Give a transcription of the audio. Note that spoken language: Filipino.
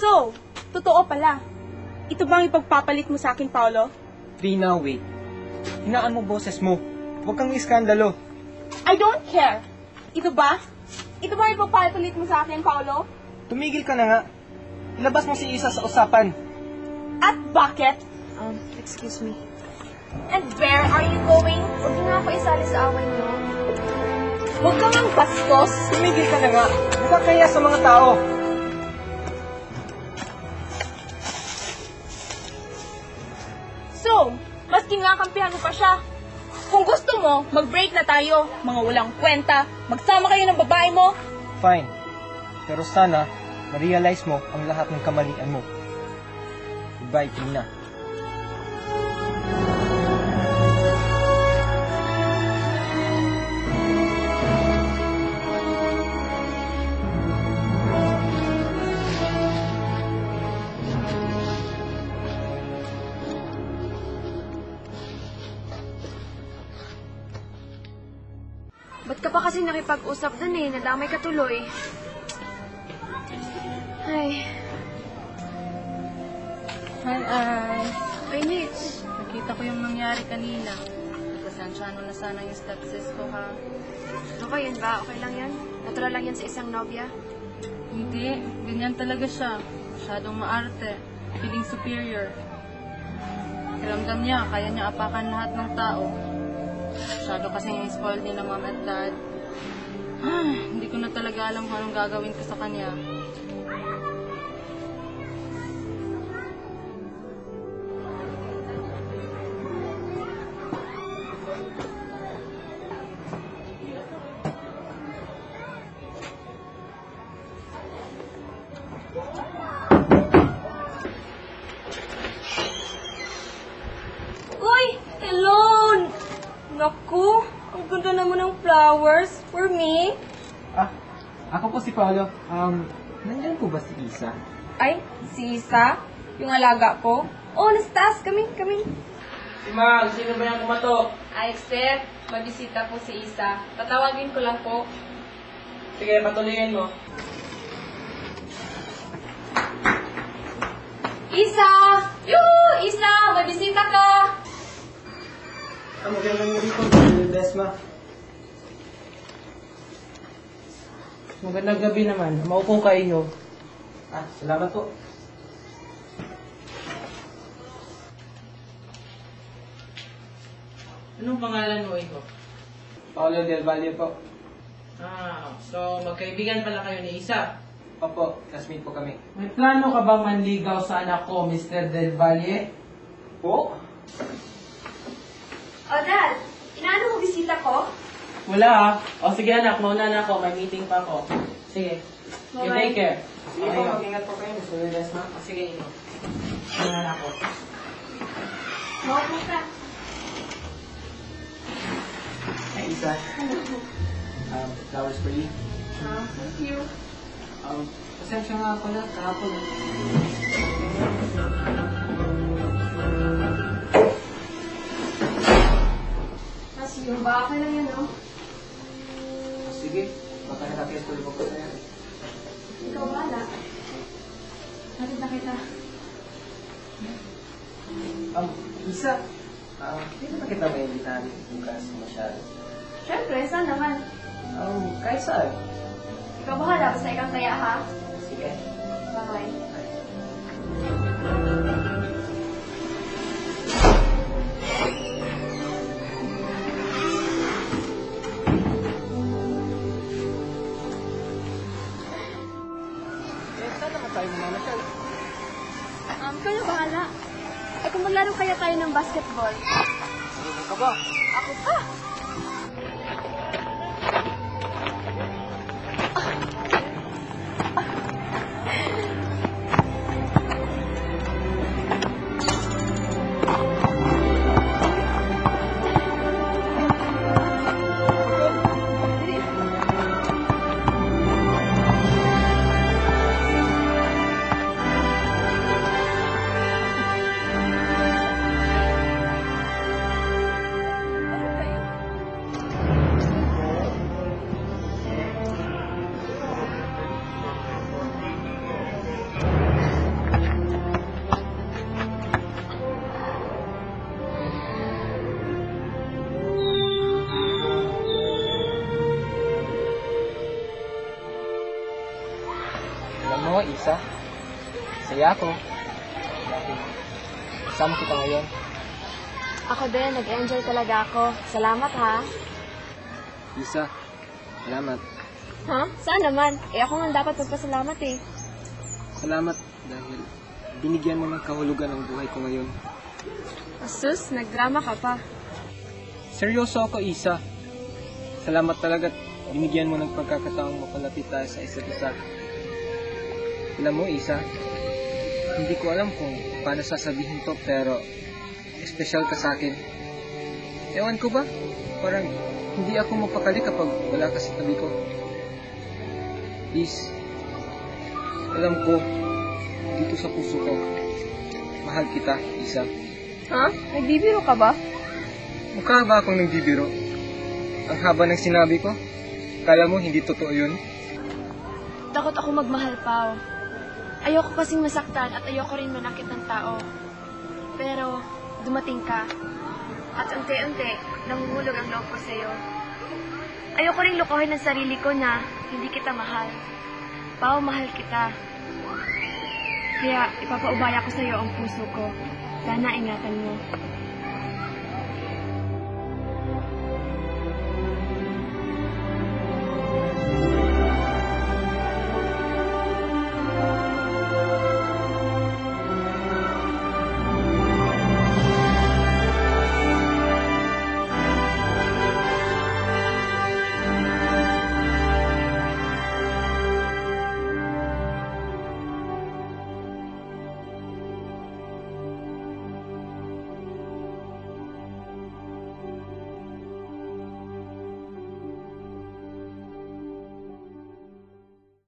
So, totoo pala. Ito bang ipagpapalit mo sa akin, Paolo? Trina, wait. Hinaan mo boses mo. Huwag kang iskandalo. I don't care. Ito ba? Ito ba ipagpapalit mo sa akin, Paolo? Tumigil ka na nga. Ilabas mo si Isa sa usapan. At bakit? Excuse me. And where are you going? Huwag niyo nga ako isali sa away niyo. Huwag kang ang bastos. Tumigil ka na nga. Nakakaya sa mga tao. So, mas kinakampihan mo pa siya. Kung gusto mo, mag-break na tayo. Mga walang kwenta. Magsama kayo ng babae mo. Fine. Pero sana, ma-realize mo ang lahat ng kamalian mo. Goodbye, Trina. Ba't ka pa kasi nakipag-usap dun eh? Nadamay ka tuloy. Ay. Hi. Ay, Mitch. Nakita ko yung nangyari kanina. Pasensyahan mo na sana yung stepsis ko, ha? Okay yun ba? Okay lang yan? Natural lang yan sa isang nobya? Hindi. Ganyan talaga siya. Masyadong maarte. Feeling superior. Kiramdam niya, kaya niya apakan lahat ng tao. Masyado kasing spoiled ni na mom at dad. Hindi ko na talaga alam kung anong gagawin ko sa kanya. Uy! Hello! Naku! Ang ganda naman ng flowers. For me? Ako po si Paolo. Nandyan po ba si Isa? Ay, si Isa? Yung alaga ko? Oh, nasa taas. Kami. Si Mag, sino ba yung kumatok? Ay, sir. Mabisita po si Isa. Tatawagin ko lang po. Sige, patuloyin mo. Isa! Isa! Mabisita ka! Magandang gabi po, Desma. Magandang gabi naman. Maupo kayo. Salamat po. Anong pangalan mo, Iho? Paolo Del Valle po. So magkaibigan pala kayo ni Isa. Opo, classmate po kami. May plano ka bang manligaw sa anak ko, Mr. Del Valle? Po? O, Dad. Inaano mo bisita ko? Wala O sige anak, mauna na ako. May meeting pa ako. Sige. You take care. Sige po, mag-ingat po kayo, Mr. Desma. Sige, Iho. Mauna na ako. Maupo ka. Hey, Isa. Flowers for you. Thank you. Pasensya nga ako na, kahapon. Mas yun ba? Okay lang yan, no? Sige, baka nakakiyas tuloy ko sa'yo. Ikaw bahala. Hatid na kita. Isa, hindi ba kita may imbitahan bukas masyado? Siyempre, saan naman? Kahit saan. Ikaw bahala. Basta ikaw taya, ha? Sige. Bye-bye. Saan naman tayo mamamasyal? Kayo bahala. Eh, kung maglaro kaya tayo ng basketball. Ano ka ba? Ako pa! Alam mo, Isa, saya ako. Kasama kita ngayon. Ako din, nag-enjoy talaga ako. Salamat ha. Isa, salamat. Ha? Saan naman? Ako nga dapat magpasalamat eh. Salamat dahil binigyan mo ng kahulugan ang buhay ko ngayon. Sus, nagdrama ka pa. Seryoso ako, Isa. Salamat talaga at binigyan mo ng pagkakataong mapalapit tayo sa isa't isa. Alam mo, Isa, hindi ko alam kung paano sasabihin to pero espesyal ka sa akin. Ewan ko ba? Parang hindi ako mapakali kapag wala ka sa tabi ko. Please, alam ko, dito sa puso ko, mahal kita, Isa. Ha? Nagbibiro ka ba? Mukha ba akong nagbibiro? Ang haba ng sinabi ko? Kala mo hindi totoo yun? Takot ako magmahal, Pao. Ayoko kasing masaktan at ayoko rin manakit ng tao. Pero, dumating ka. At unti-unti, nanguhulog ang loob ko sa'yo. Ayoko rin lukuhin ang sarili ko na hindi kita mahal. Pao, mahal kita. Kaya, ipapaubaya ko sa'yo ang puso ko. Sana ingatan mo.